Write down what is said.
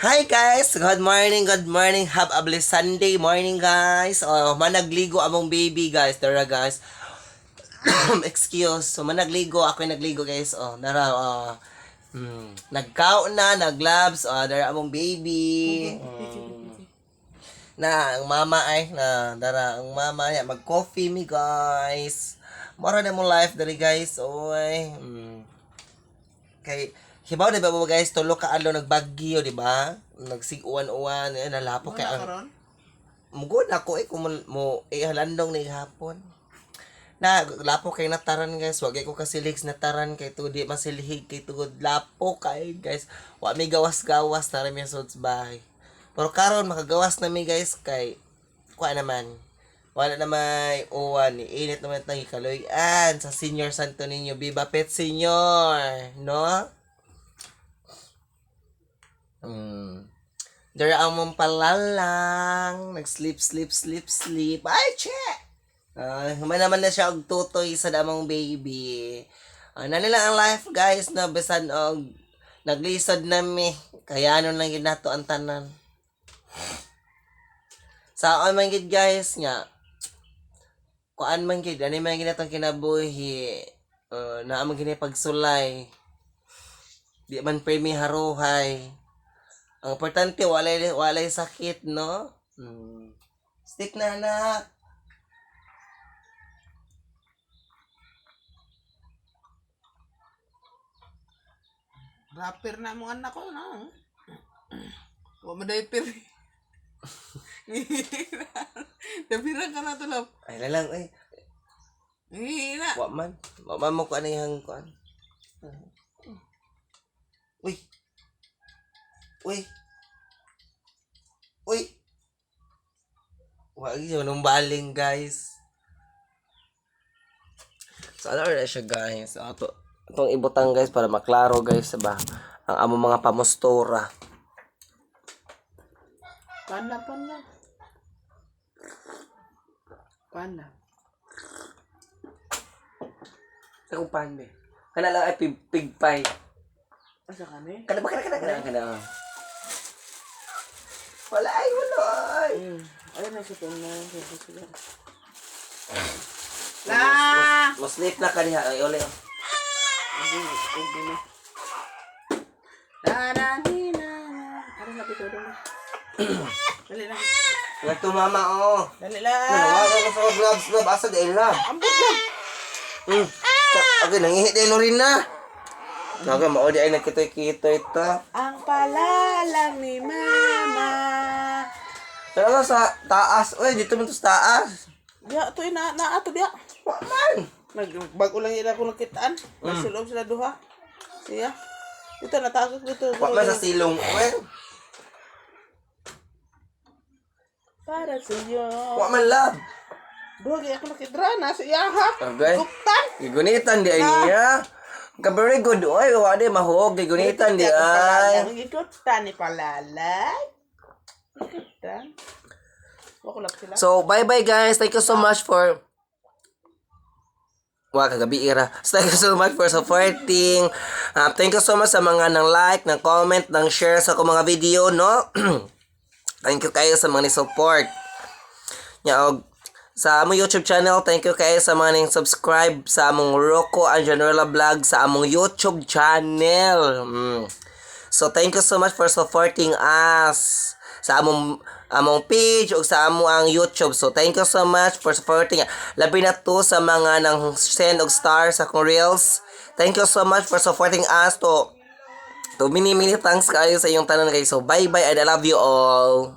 Hi guys! Good morning, good morning. Have a blessed Sunday morning guys. Managligo among baby guys. Tara guys. Excuse. So managligo, ako yung nagligo guys. Nagkao na, naglabs. Dara among baby. Ang mama ay ang mama ya mag-coffee mi guys. Mora na mo life dali guys. Oy. Kay hibaw na ba mo guys, tulo ka alo nagbagyo, di ba? Nagsig-uwan-uwan, nalapo kay ang mugod ako kung mo halandong ni hapon. Na lapo kay nataran guys, wag ko kasi legs nataran kay to di masilhig kay tugod lapo kay guys. Wa may gawas-gawas na rin sa bahay. Pero karon makagawas na mi guys kay kuha naman. Wala na may uwan, init naman tayo kaloyan sa Senior Santo Niño. Viva Pet Senior, no? Dara ang mong palalang. Nag-sleep. Ay, che! Naman na siya og tutoy sa damang baby. Nanila ang life, guys, na bisan og naglisod na mi. Kaya ano lang yun nato ang tanan. Sa man gid guys, nga. Kuan man gid, ano man gid natong kinabuhi. Na amang gini pagsulay. Di man premi haruhay. Ang importante, walay sakit, no? Stick na, anak. Rapper na mo anak ko, no? Huwag mo diaper. Dabira ka na to, love. Ay, lalang, ay. Hihina. Wa man mo ko ano yung kuan. Uy. Wag yun, nung baling, guys. So, ano na siya, guys? Itong ibutang, guys, para maklaro, guys, ba? Ang among mga pamustura. Panda. Sa kong pande. Kana lang ay pigpay. Asa ka ni? Kana. Wala. Ayun na siya pong na. Mas sleep na kaniha. Ay, uli. Ano na pito doon? Dali lang. Nagto mama, oh. Dali lang. Nawagan ko sa gloves. Asa dahil na. Ambot lang. Okay, nangihi dahil rin na. Naga, maudi ay nagkitoy-kitoy ito. Ang palalang ni mama. Talaga sa taas. Uy, dito mo sa taas. Diya, ito ato diya. Waman. Bago lang yun ako nakitaan. Nagsulong sila duha. Siya. Ito, natakot dito. Waman sa silong. Uy. Para sa iyo. Waman lab. Duha, kaya ako nakidrana. Siya ha. Okay. Guptan. Gigunitan di ay niya. Very good. Uy, wadi mahog. Gigunitan di ay. Gigunitan ni palalay. Gigunitan. Wakulap sila. So, bye-bye guys. Thank you so much for... kagabi ira. So, thank you so much for supporting. Thank you so much sa mga nang like, nang comment, nang share sa akong mga video, no? Thank you kayo sa mga ni-support. Sa among YouTube channel, thank you kayo sa mga nang subscribe sa among Rocco and Januela Vlog sa among YouTube channel. So, thank you so much for supporting us sa among page o sa among ang YouTube. So, thank you so much for supporting. Labi na to sa mga nang send og stars sa akong reels. Thank you so much for supporting us to mini thanks kayo sa iyong tanan guys. So, bye-bye and I love you all.